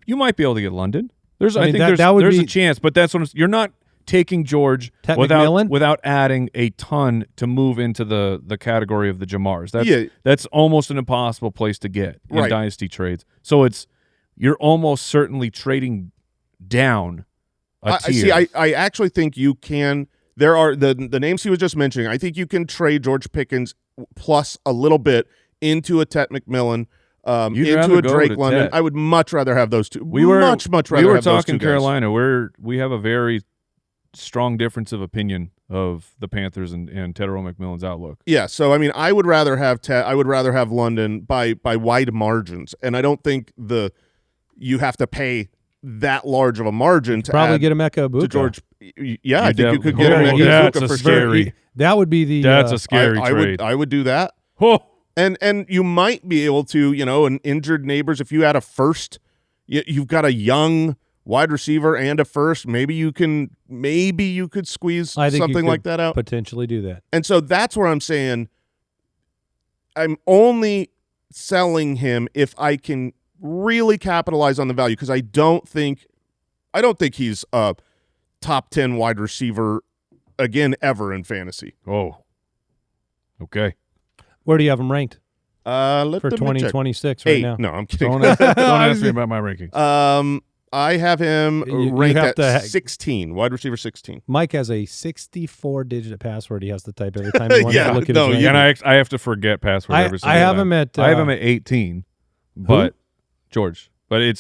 You might be able to get London. There's a chance, but that's what you're not taking George without adding a ton to move into the category of the Jamars. That's almost an impossible place to get in dynasty trades. So you're almost certainly trading down a tier. I actually think you can. There are the names he was just mentioning. I think you can trade George Pickens plus a little bit into a Tet McMillan, into a Drake London. Tet. I would much rather have those two. We were talking those Carolina. We have a very strong difference of opinion of the Panthers and Tedero McMillan's outlook. Yeah, so I mean, I would rather have Tet. I would rather have London by wide margins, and I don't think you have to pay that large of a margin to probably get a Mecca Ibuka. To George. Yeah, I think you could get a Mecca Ibuka for sure. That would be that's a scary trade. I would do that. Oh. And you might be able to, an injured neighbors, if you had a first, you've got a young wide receiver and a first, maybe you could squeeze something like that out. Potentially do that. And so that's where I'm saying I'm only selling him if I can really capitalize on the value, because I don't think he's a top 10 wide receiver again ever in fantasy. Oh. Okay. Where do you have him ranked? For 2026 right now. No, I'm kidding. Don't ask me about my rankings. I have him ranked at 16, wide receiver 16. Mike has a 64-digit password he has to type every time he wants to look at his and I have to forget password every single time. I have him at 18, but George. But I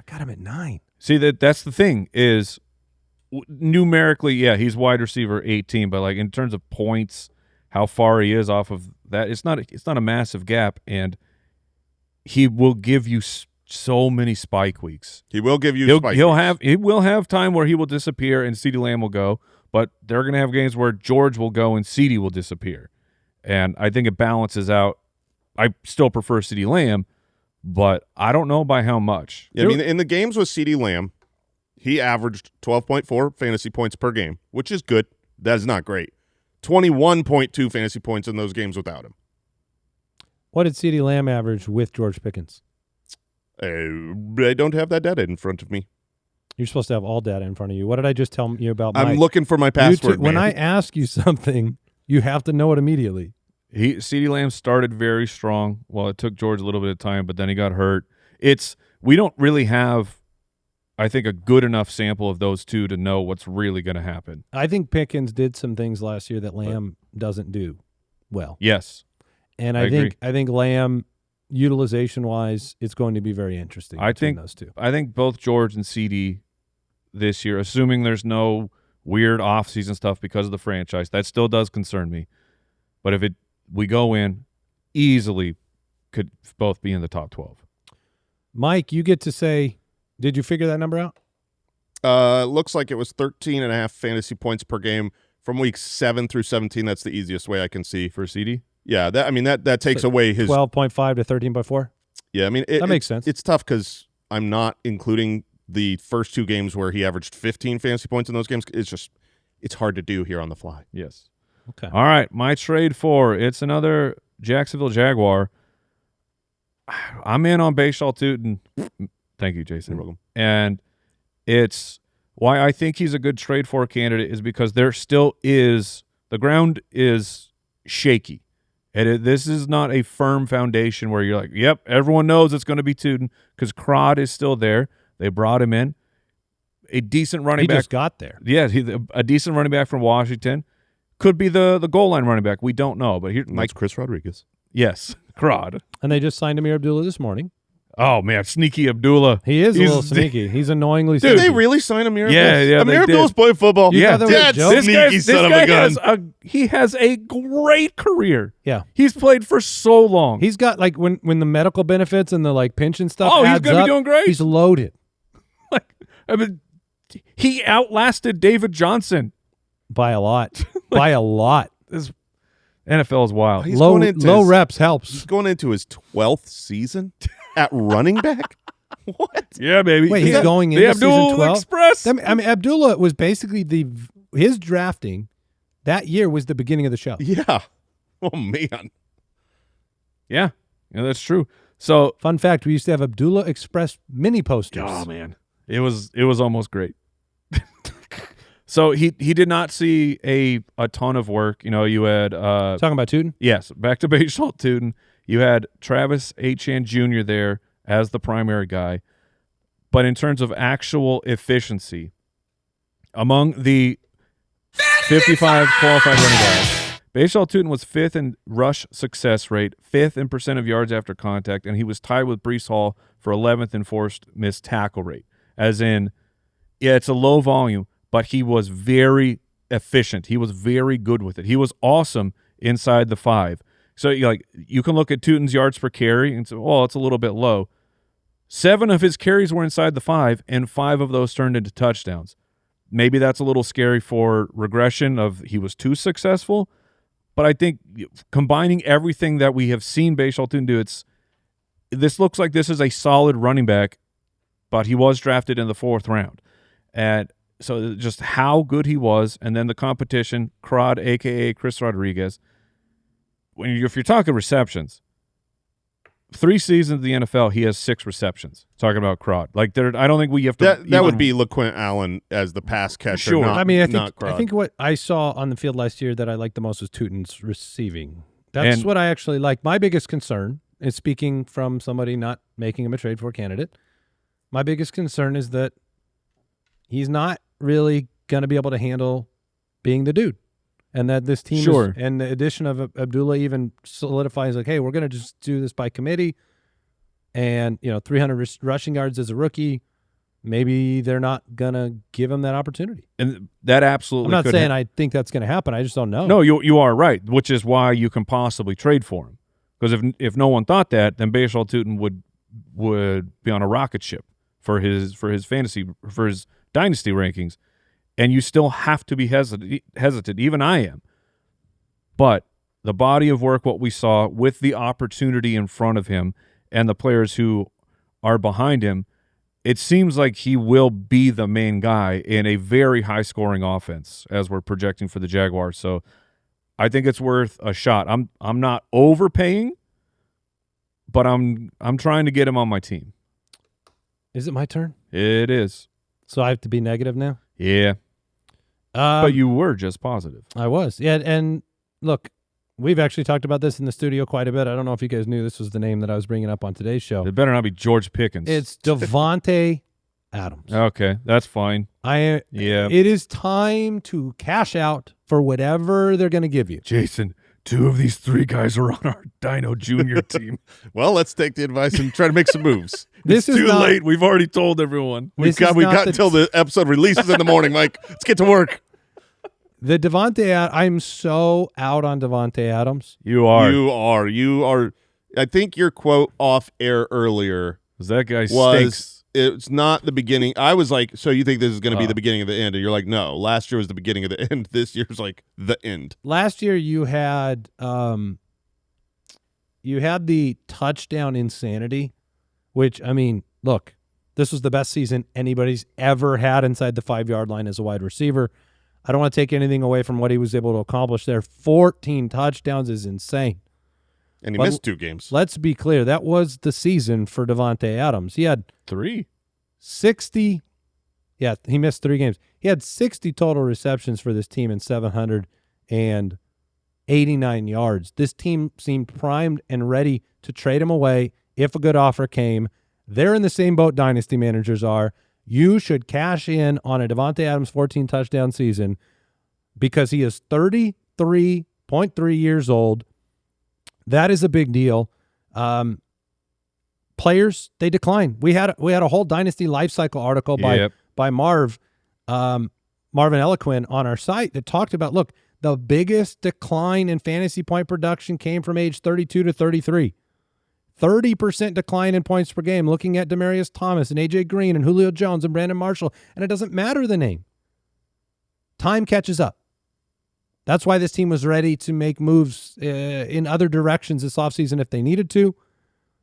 got him at 9. See, that's the thing is numerically, he's wide receiver 18, but like in terms of points, how far he is off of that, it's not a massive gap, and he will give you so many spike weeks. He will give you spike weeks. He will have time where he will disappear and CeeDee Lamb will go, but they're going to have games where George will go and CeeDee will disappear. And I think it balances out. I still prefer CeeDee Lamb, but I don't know by how much. Yeah, I mean, in the games with CeeDee Lamb, he averaged 12.4 fantasy points per game, which is good. That is not great. 21.2 fantasy points in those games without him. What did CeeDee Lamb average with George Pickens? I don't have that data in front of me. You're supposed to have all data in front of you. What did I just tell you about Mike? I'm looking for my password, When I ask you something, you have to know it immediately. CeeDee Lamb started very strong. Well, it took George a little bit of time, but then he got hurt. We don't really have, I think, a good enough sample of those two to know what's really going to happen. I think Pickens did some things last year that Lamb doesn't do well. Yes. And I think Lamb, utilization-wise, it's going to be very interesting between those two. I think both George and CeeDee this year, assuming there's no weird off-season stuff because of the franchise, that still does concern me. But if we go in, easily could both be in the top 12. Mike, you get to say, did you figure that number out? Looks like it was 13.5 fantasy points per game from weeks 7 through 17. That's the easiest way I can see. For CeeDee? Yeah, that takes away his 12.5 to 13.4. Yeah, I mean that makes sense. It's tough because I'm not including the first two games where he averaged 15 fantasy points in those games. It's hard to do here on the fly. Yes. Okay. All right, my trade for it's another Jacksonville Jaguar. I'm in on Bhaysul Tuten. Thank you, Jason. You're welcome. And it's why I think he's a good trade for candidate is because there still is the ground is shaky. This is not a firm foundation where you're like, yep, everyone knows it's going to be Tuten because Crod is still there. They brought him in. A decent running back. He just got there. Yeah, a decent running back from Washington. Could be the goal line running back. We don't know. But here, That's Chris Rodriguez. Yes, Crod. And they just signed Amir Abdullah this morning. Oh, man, sneaky Abdullah. He's a little sneaky. He's annoyingly Did sneaky. they really sign Amir Abdullah? Yeah, Amir Abdullah's playing football. You thought that was a joke? Sneaky son of a gun. He has a great career. Yeah. He's played for so long. He's got, like, when the medical benefits and the, like, pension stuff he's adds going to up, be doing great. He's loaded. I mean, he outlasted David Johnson. By a lot. By a lot. This NFL is wild. He's Low reps helps. He's going into his 12th season at running back? What? Yeah, baby. Wait, he's going into season 12? Express. I mean, Abdullah was basically his drafting that year was the beginning of the show. Yeah. Oh, man. Yeah, that's true. So, fun fact, we used to have Abdullah Express mini posters. oh, man. It was almost great. So he did not see a ton of work. You know, you had Talking about Tuten? yes, back to Bhaysul Tuten. You had Travis Etienne Jr. there as the primary guy. But in terms of actual efficiency, among the 55 qualified running backs, Bhaysul Tuten was 5th in rush success rate, 5th in percent of yards after contact, and he was tied with Breece Hall for 11th in forced missed tackle rate. As in, yeah, it's a low volume, but he was very efficient. He was very good with it. He was awesome inside the 5. So you can look at Tuten's yards per carry and say, well, it's a little bit low. 7 of his carries were inside the 5, and 5 of those turned into touchdowns. Maybe that's a little scary for regression of he was too successful, but I think combining everything that we have seen Bhaysul Tuten do, this looks like this is a solid running back, but he was drafted in the 4th round. And so just how good he was, and then the competition, Crod, a.k.a. Chris Rodriguez. If you're talking receptions, 3 seasons in the NFL, he has 6 receptions. Talking about Crod. I don't think we have to. That would be LaQuint Allen as the pass catcher. Sure. Not, I think what I saw on the field last year that I liked the most was Tuten's receiving. That's what I actually like. My biggest concern is, speaking from somebody not making him a trade for candidate, my biggest concern is that he's not really going to be able to handle being the dude. And that this team and the addition of Abdullah even solidifies, like, hey, we're going to just do this by committee. And, 300 rushing yards as a rookie, maybe they're not going to give him that opportunity. And that absolutely I'm not saying I think that's going to happen. I just don't know. No, you are right, which is why you can possibly trade for him. Because if no one thought that, then Bhaysul Tuten would be on a rocket ship for his dynasty rankings. And you still have to be hesitant. Even I am. But the body of work, what we saw with the opportunity in front of him and the players who are behind him, it seems like he will be the main guy in a very high-scoring offense as we're projecting for the Jaguars. So I think it's worth a shot. I'm not overpaying, but I'm trying to get him on my team. Is it my turn? It is. So I have to be negative now? Yeah. But you were just positive. I was. Yeah, and look, we've actually talked about this in the studio quite a bit. I don't know if you guys knew this was the name that I was bringing up on today's show. It better not be George Pickens. It's Davante Adams. Okay, that's fine. Yeah. It is time to cash out for whatever they're going to give you. Jason, 2 of these 3 guys are on our Dino Jr. team. Well, let's take the advice and try to make some moves. It's too late. We've already told everyone. We got until the episode releases in the morning, Mike. Let's get to work. The I'm so out on Davante Adams. You are. You are. I think your quote off air earlier that guy stinks. It's not the beginning. I was like, so you think this is going to be the beginning of the end? And you're like, no. Last year was the beginning of the end. This year's like the end. Last year you had the touchdown insanity, which, I mean, look, this was the best season anybody's ever had inside the 5-yard line as a wide receiver. I don't want to take anything away from what he was able to accomplish there. 14 touchdowns is insane. And he missed 2 games. Let's be clear. That was the season for Davante Adams. He had 60. Yeah, he missed 3 games. He had 60 total receptions for this team and 789 yards. This team seemed primed and ready to trade him away if a good offer came. They're in the same boat Dynasty managers are. You should cash in on a Davante Adams 14 touchdown season because he is 33.3 years old. That is a big deal. Players, they decline. We had a whole Dynasty life cycle article by Marvin Eloquin on our site that talked about, look, the biggest decline in fantasy point production came from age 32 to 33. 30% decline in points per game, looking at Demaryius Thomas and A.J. Green and Julio Jones and Brandon Marshall, and it doesn't matter the name. Time catches up. That's why this team was ready to make moves in other directions this offseason if they needed to,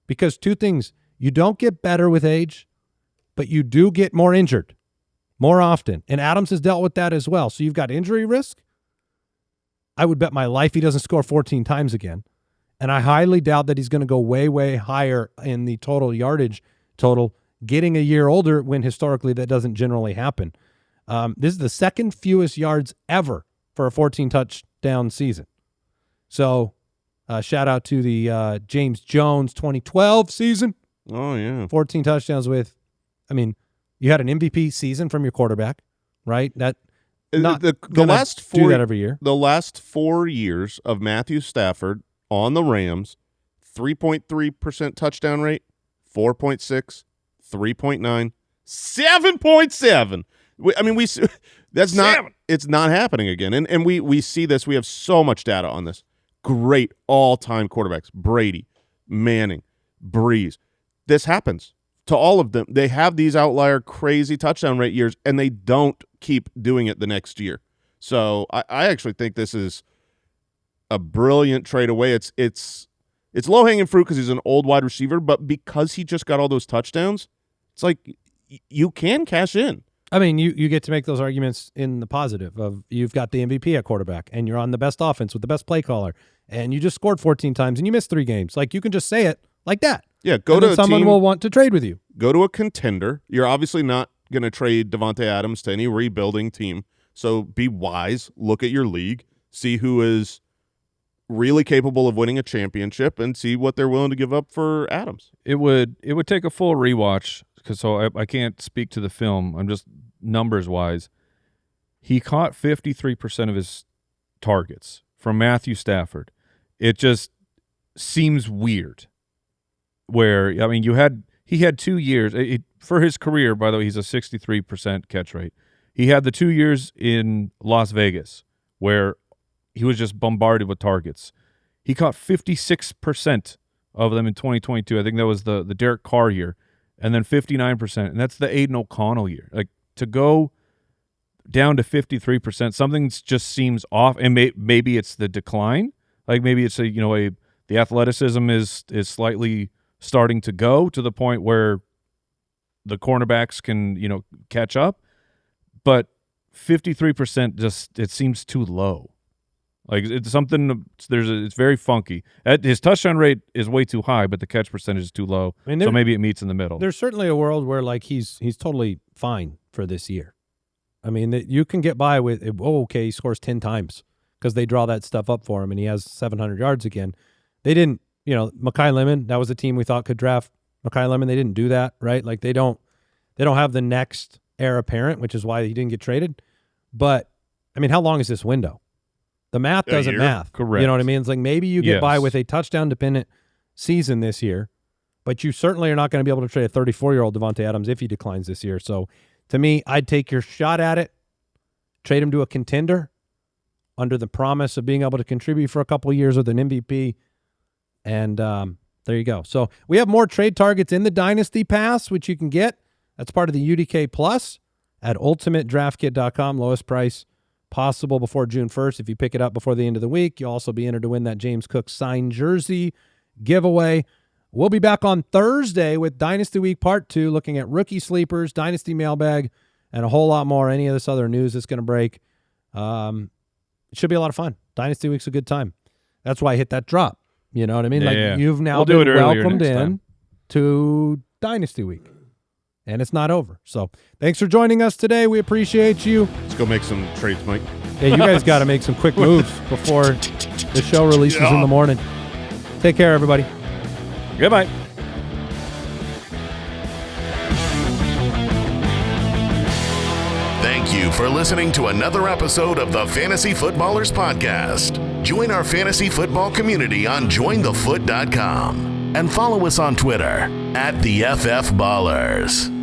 because 2 things. You don't get better with age, but you do get more injured more often, and Adams has dealt with that as well. So you've got injury risk. I would bet my life he doesn't score 14 times again. And I highly doubt that he's going to go way, way higher in the total yardage total, getting a year older when historically that doesn't generally happen. This is the second fewest yards ever for a 14 touchdown season. So shout out to the James Jones 2012 season. Oh, yeah. 14 touchdowns with, I mean, you had an MVP season from your quarterback, right? That not the last 4 do that every year. The last 4 years of Matthew Stafford on the Rams, 3.3% touchdown rate, 4.6, 3.9, 7.7. I mean, that's not, it's not happening again. And we see this. We have so much data on this. Great all-time quarterbacks, Brady, Manning, Breeze. This happens to all of them. They have these outlier crazy touchdown rate years, and they don't keep doing it the next year. So I actually think this is a brilliant trade away. It's low-hanging fruit because he's an old wide receiver, but because he just got all those touchdowns, it's like you can cash in. I mean, you get to make those arguments in the positive of you've got the MVP at quarterback and you're on the best offense with the best play caller and you just scored 14 times and you missed 3 games. Like, you can just say it like that. Yeah, go to a someone team, will want to trade with you. Go to a contender. You're obviously not going to trade Davante Adams to any rebuilding team. So be wise. Look at your league. See who is really capable of winning a championship and see what they're willing to give up for Adams. It would take a full rewatch because I can't speak to the film. I'm just numbers wise. He caught 53% of his targets from Matthew Stafford. It just seems weird. Where I mean, he had 2 years for his career. By the way, he's a 63% catch rate. He had the 2 years in Las Vegas where he was just bombarded with targets. He caught 56% of them in 2022. I think that was the Derek Carr year, and then 59%, and that's the Aiden O'Connell year. Like, to go down to 53%, something just seems off, and maybe it's the decline. Like, maybe it's the athleticism is slightly starting to go to the point where the cornerbacks can catch up, but 53% just it seems too low. Like it's something. It's very funky. His touchdown rate is way too high, but the catch percentage is too low. I mean, so maybe it meets in the middle. There's certainly a world where like he's totally fine for this year. I mean, you can get by with okay, he scores 10 times because they draw that stuff up for him, and he has 700 yards again. They didn't, Mekhi Lemon. That was a team we thought could draft Mekhi Lemon. They didn't do that, right? Like they don't have the next heir apparent, which is why he didn't get traded. But I mean, how long is this window? The math doesn't math. Correct. You know what I mean? It's like maybe you get by with a touchdown-dependent season this year, but you certainly are not going to be able to trade a 34-year-old Davante Adams if he declines this year. So to me, I'd take your shot at it, trade him to a contender under the promise of being able to contribute for a couple of years with an MVP, and there you go. So we have more trade targets in the Dynasty Pass, which you can get. That's part of the UDK Plus at ultimatedraftkit.com, lowest price possible before June 1st. If you pick it up before the end of the week, you'll also be entered to win that James Cook signed jersey giveaway. We'll be back on Thursday with Dynasty Week Part 2, looking at rookie sleepers, Dynasty mailbag, and a whole lot more. Any of this other news that's going to break. It should be a lot of fun. Dynasty Week's a good time. That's why I hit that drop. You know what I mean? You've now been welcomed in to Dynasty Week. And it's not over. So thanks for joining us today. We appreciate you. Let's go make some trades, Mike. Yeah, you guys got to make some quick moves before the show releases in the morning. Take care, everybody. Goodbye. Thank you for listening to another episode of the Fantasy Footballers Podcast. Join our fantasy football community on jointhefoot.com and follow us on Twitter @TheFFBallers.